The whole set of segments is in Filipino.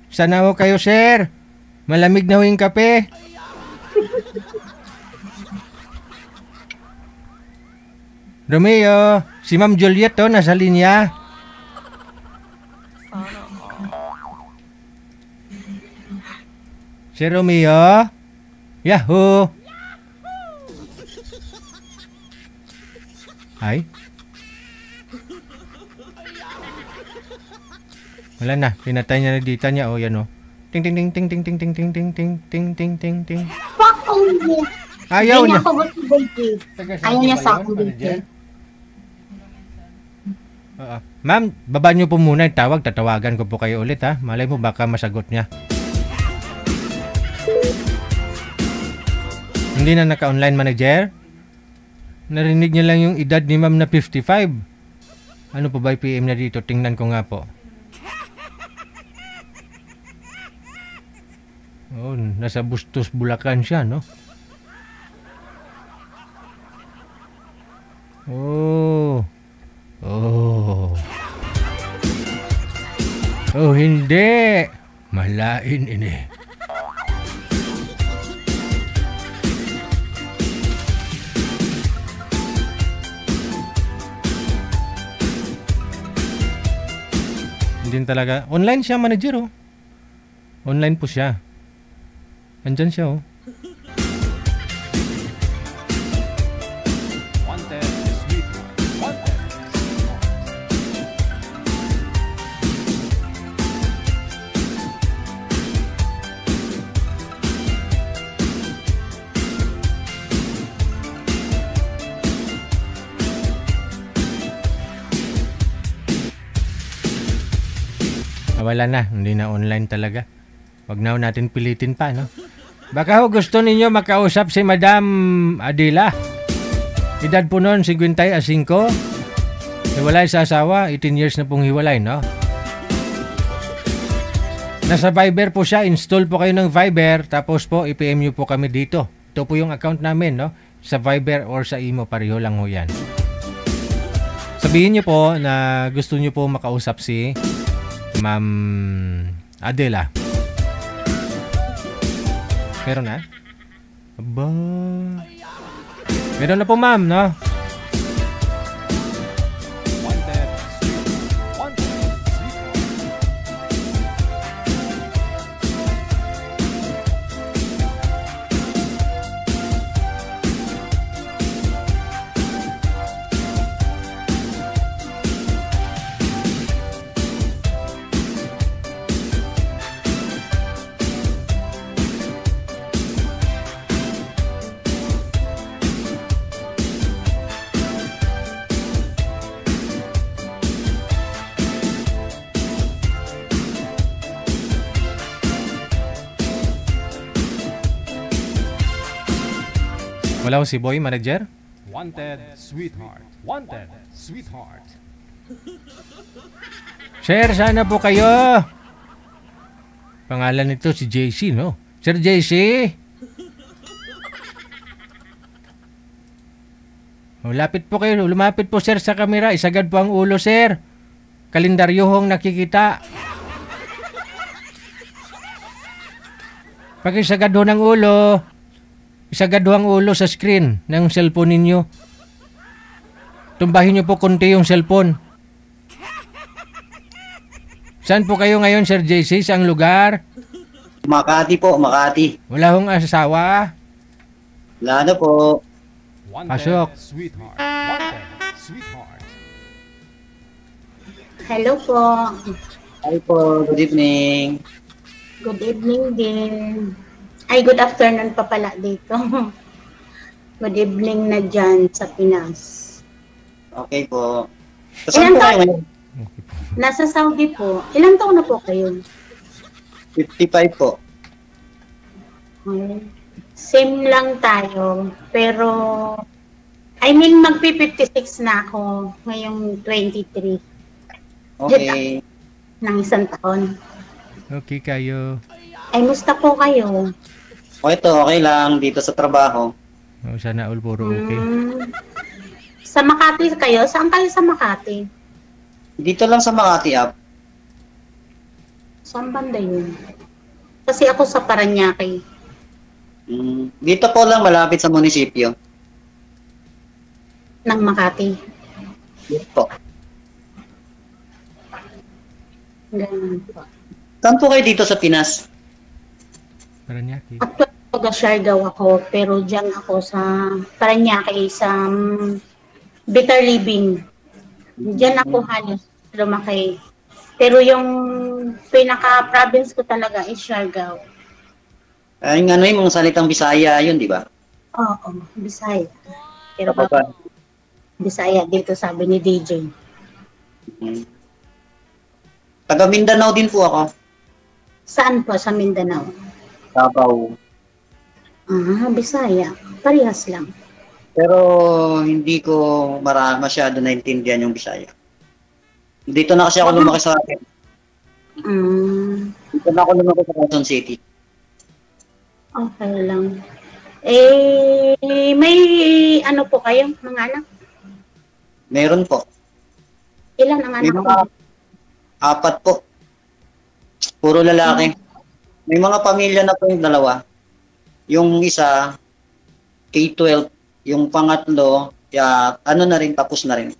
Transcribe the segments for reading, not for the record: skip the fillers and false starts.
Sana ho kayo, sir. Malamig na ho yung kape. Romeo, si Ma'am Juliet to, nasa linya. Si Romeo? Yahoo! Ay? Wala na, pinatay niya na dita niya. Oh, yan oh. Ting ting ting ting ting ting ting ting ting ting ting ting ting ting. Fuck only. Ayaw niya. Ayaw niya sa akin dito. Ma'am, baba niyo po muna yung tawag. Tatawagan ko po kayo ulit ha. Malay mo baka masagot niya. Hindi na naka-online manager? Narinig niya lang yung edad ni ma'am na 55. Ano po ba yung PM na dito? Tingnan ko nga po. Oh, nasa Bustos, Bulacan siya, no? Oh. Oh. Oh, hindi. Malain ini. Hindi talaga. Online siya, manager, oh. Online po siya. Andyan siya, oh. Wala na, hindi na online talaga. Wag na natin pilitin pa, no? Baka ho gusto ninyo makausap si Madam Adela. Edad po noon, 55. Hiwalay sa asawa, 18 years na pong hiwalay, no? Nasa Viber po siya, install po kayo ng Viber, tapos po i-PM nyo po kami dito. Ito po yung account namin, no? Sa Viber or sa Imo, pareho lang ho yan. Sabihin nyo po na gusto nyo po makausap si Ma'am Adela. Meron na? Aba. Meron na po, ma'am, no? Wala ko si Boy, manager? Wanted, sweetheart. Wanted, sweetheart. Sir, sana po kayo. Pangalan nito si JC, no? Sir JC? Lapit po kayo. Lumapit po, sir, sa kamera. Isagad po ang ulo, sir. Kalendaryuhong nakikita. Pag-isagad ho ng ulo. Isagad ang ulo sa screen ng cellphone ninyo. Tumbahin nyo po konti yung cellphone. Saan po kayo ngayon, Sir JC? Saang lugar? Makati po, Makati. Wala hong asawa? Wala na po. Pasok. Sweetheart. Wanted, sweetheart. Hello po. Hi po, good evening. Good evening din. Ay, good afternoon pa pala dito. Good evening na dyan sa Pinas. Okay po. Saan po kayo ngayon? Nasa Saudi po. Ilang taon na po kayo? 55 po. Same lang tayo. Pero, I mean, magpi-56 na ako ngayong 23. Okay. Nang isang taon. Okay kayo. Ay, musta po kayo? Okay to, okay lang dito sa trabaho. Oh, sana all puro okay. Sa Makati kayo? Saan kayo sa Makati? Dito lang sa Makati app. Saan banda yun? Kasi ako sa Parañaque. Dito po lang, malapit sa munisipyo. Ng Makati. Dito po. Ganun po. Saan po kayo dito sa Pinas? Paranaque. Actually, taga-Siargao ako, pero dyan ako sa Parañaque, sa Bitter Living. Diyan ako halos lumaki. Pero yung pinaka-province ko talaga is Siargao. Ay, ano yung mga salitang Bisaya yun, di ba? Oo, Bisaya. Pero Kapag Bisaya dito sabi ni DJ. taga Mindanao din po ako. Saan po sa Mindanao? Davao. Bisaya. Parehas lang. Pero hindi ko masyado naintindihan yung Bisaya. Dito na kasi ako lumaki sa Mm, Dito na ako lumaki sa Quezon City. okay lang. May ano po kayo, mga anak? Meron po. Ilan ang May anak mga mo? 4 po. Puro lalaki. May mga pamilya na po yung 2. Yung isa, K-12. Yung pangatlo, ano na rin, tapos na rin.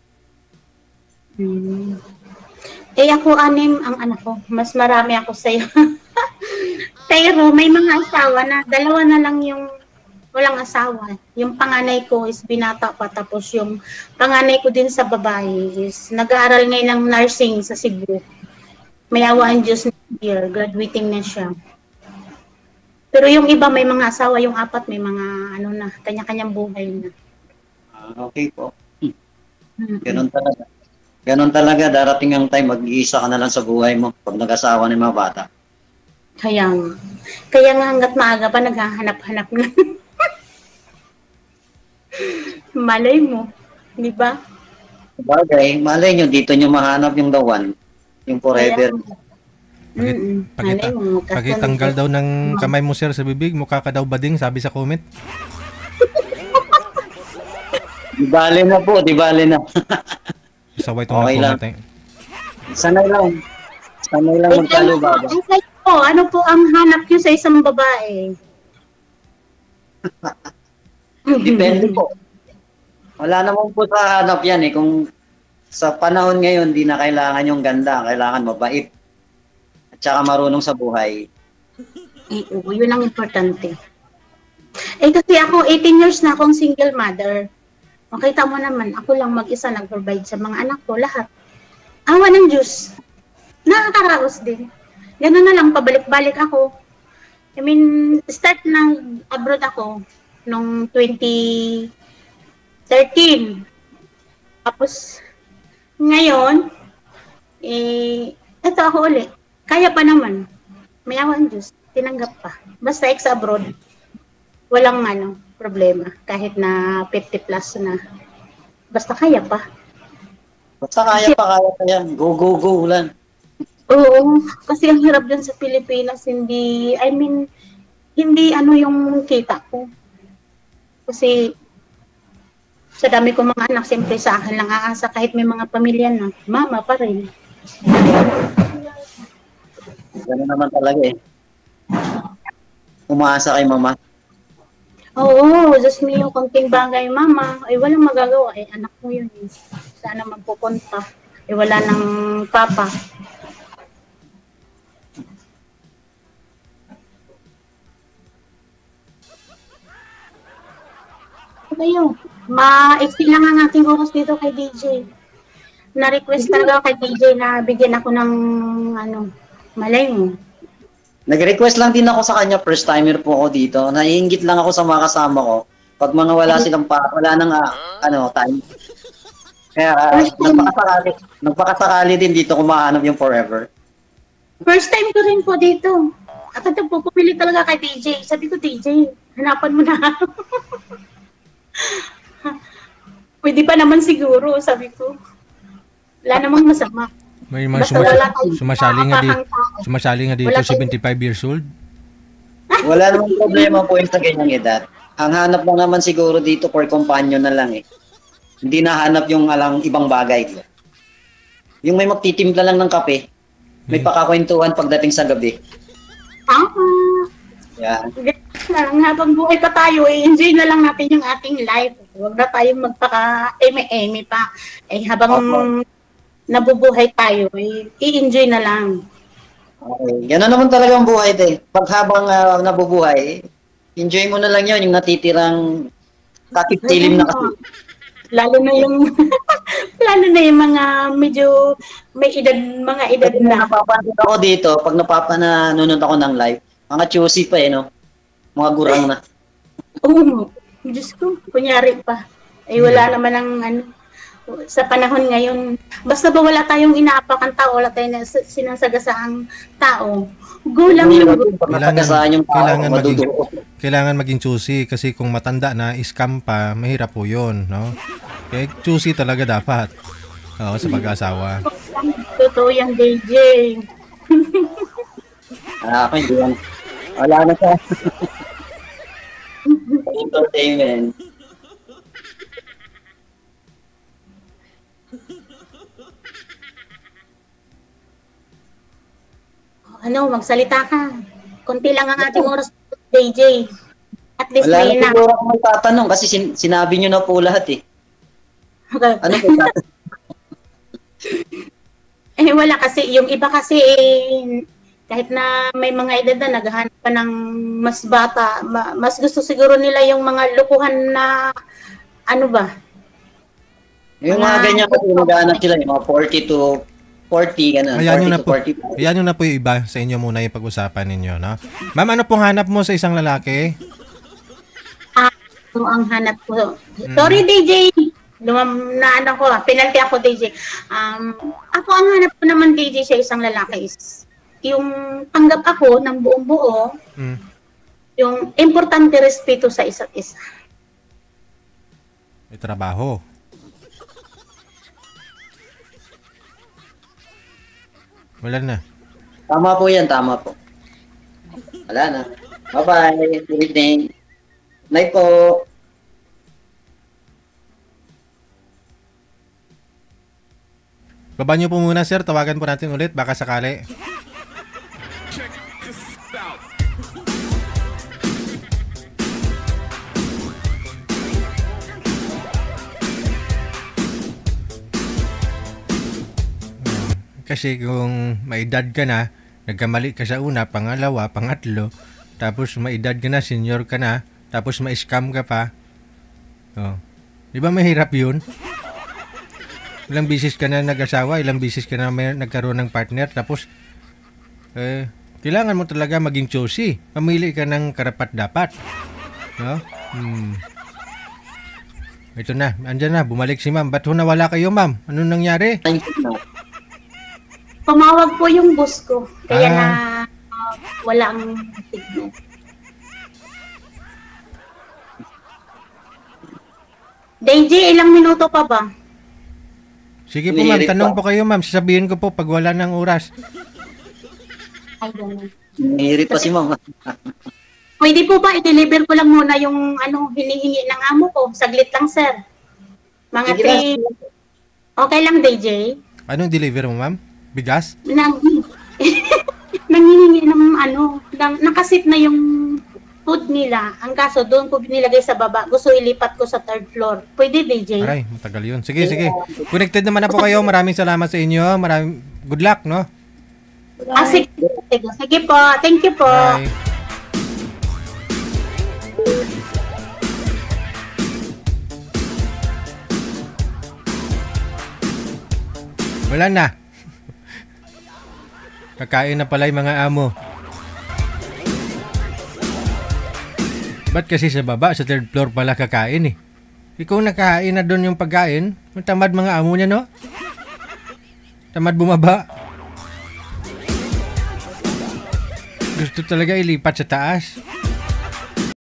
Ako 6 ang anak ko. Mas marami ako sa'yo. Pero may mga asawa na, 2 na lang yung walang asawa. Yung panganay ko is binata pa, tapos yung panganay ko din sa babae is nag-aaral ngayon ng nursing sa Cebu. May awa ang Diyos next year, graduating na siya. Pero yung iba may mga asawa, yung 4 may mga ano na, kanya-kanyang buhay na. Okay po. Ganun talaga. Ganun talaga, darating ang time, mag-iisa ka na lang sa buhay mo pag nag-asawa ng mga bata. Kaya nga hanggat maaga pa naghahanap-hanap na. Malay mo, di ba? Bagay, malay nyo, dito nyo mahanap yung the one, yung forever. Malay mo, Pakitanggal daw ng kamay mo, sir, sa bibig. Mukha ka daw bading, sabi sa comment. Di bale na po, di bale na. Isaway itong Okay lang. natin. Sanay lang. Sanay lang magkalubaba. Ano po ang hanap nyo sa isang babae? Depende po. Wala naman po sa hanap yan eh. Kung sa panahon ngayon, di na kailangan yung ganda. Kailangan mabait. At saka marunong sa buhay. Oo, yun ang importante. Kasi ako, 18 years na akong single mother. Makita mo naman, ako lang mag-isa nag-provide sa mga anak ko, lahat. Awa ng Diyos. Nakakaraos din. Ganun na lang, pabalik-balik ako. I mean, start ng abroad ako noong 2013. Tapos, ngayon, eto ako ulit. Kaya pa naman. May awa ng Diyos. Tinanggap pa. Basta ex-abroad. Walang problema. Kahit na 50 plus na. Basta kaya pa. Basta kaya pa yan. Go, go, go lang. Oo. Kasi ang hirap dyan sa Pilipinas, hindi yung kita ko. Kasi sa dami ko mga anak, siyempre sa akin lang aasa kahit may mga pamilya na. Mama pa rin. Ganun naman talaga eh. Umaasa kay mama. Oo, Diyos mio, konting bagay, mama. Ay, walang magagawa. Anak mo yun. Sana magpupunta. Wala ng papa. Kayo, ma-explain lang ang ating oras dito kay DJ. Na-request talaga kay DJ na bigyan ako ng malay mo. Nag-request lang din ako sa kanya, first timer po ako dito. Naiinggit lang ako sa mga kasama ko. Pag mga wala nang time. Kaya nagpakasakali din dito kung mahanap yung forever. First time ko rin po dito. At ito po, pumili talaga kay DJ. Sabi ko, DJ, hanapan mo na. Pwede pa naman siguro, sabi ko. Wala namang masama. May mga sumasali nga dito, 75 years old. Wala namang problema po yung sa ganyang edad. Ang hanap lang naman siguro dito for companion na lang eh. Hindi nahanap yung ibang bagay. Yung may magtitimpla lang ng kape. may pakakwentuhan pagdating sa gabi. Tama. Yan. Lang, habang buhay pa tayo, enjoy na lang natin yung ating life. Huwag na tayong magpaka-eme-eme pa. Habang nabubuhay tayo, i-enjoy na lang. Okay. Gano'n naman talaga ang buhay din. Pag habang nabubuhay, enjoy mo na lang yun, yung natitirang kakitilim na kasi. Lalo na yung mga medyo may mga edad na. Napapansin ako dito, pag nanonood ako ng live, mga choosy pa no? Mga gurang na. Oo, Diyos ko, kunyari pa. Wala naman ang sa panahon ngayon. Basta ba wala tayong inaapakan tao, wala tayong sinasagasaang tao. Go lang yung kailangan maging choosy kasi kung matanda na, scam pa, mahirap po yun, no? Kaya choosy talaga dapat. Oo, sa pag-asawa. Totoo yan, DJ. Ako hindi yan. Wala na siya. Entertainment. Magsalita ka. Konti lang ang ating oras, DJ. At least wala may na siguro ako magtatanong kasi sinabi nyo na po lahat eh. Ano po wala kasi. Yung iba kasi kahit na may mga edad na naghahanap pa ng mas bata, mas gusto siguro nila yung mga lukuhan na yung mga ganyan kasi naghahanap sila yung mga 40 to 40, gano'n. Ayan yun na po yung iba sa inyo muna yung pag-usapan ninyo, no? Ma'am, ano pong hanap mo sa isang lalaki? Ang hanap ko. Sorry, DJ. Penalty ako, DJ. Ako ang hanap ko naman, DJ, sa isang lalaki is yung tanggap ako ng buong buo, yung importante respeto sa isa't isa. May trabaho. Wala na. Tama po yan, tama po. Wala na. Bye-bye. Good evening. Night po. Baba niyo po muna, sir. Tawagan po natin ulit. Baka sakali. Kasi kung may edad ka na, nagkamali ka sa una, pangalawa, pangatlo, tapos may edad ka na, senior ka na, tapos may scam ka pa. Oh. Di ba mahirap yun? Ilang bisis ka na nag-asawa, ilang bisis ka na nagkaroon ng partner, tapos kailangan mo talaga maging choosy. Mamili ka ng karapat-dapat. No? Ito na, andyan na, bumalik si ma'am. Ba't nawala kayo, ma'am? Ano nangyari? Pumawag po yung boss ko. Kaya na wala ang signal. DJ, ilang minuto pa ba? Sige po, ma'am. Tanong po kayo, ma'am. Sasabihin ko po pag wala ng oras. Ay, ganun. Nangirit pa si ma'am. Pwede po ba i-deliver ko lang muna yung hinihingi ng amo ko? Saglit lang, sir. Mga 3. Okay lang, DJ? Anong deliver mo, ma'am? Bigas? Nanghihingi ng nakasit na yung food nila. Ang kaso, doon ko nilagay sa baba. Gusto ilipat ko sa 3rd floor. Pwede, DJ? Aray, matagal yun. Sige, sige. Connected naman na po kayo. Maraming salamat sa inyo. Good luck, no? Sige. Sige po. Thank you po. Bye. Wala na. Kakain na pala yung mga amo. Ba't kasi sa baba, sa 3rd floor pala kakain eh? Ikaw nakain na doon yung pagkain, tamad mga amo niya, no? Tamad bumaba. Gusto talaga ilipat sa taas.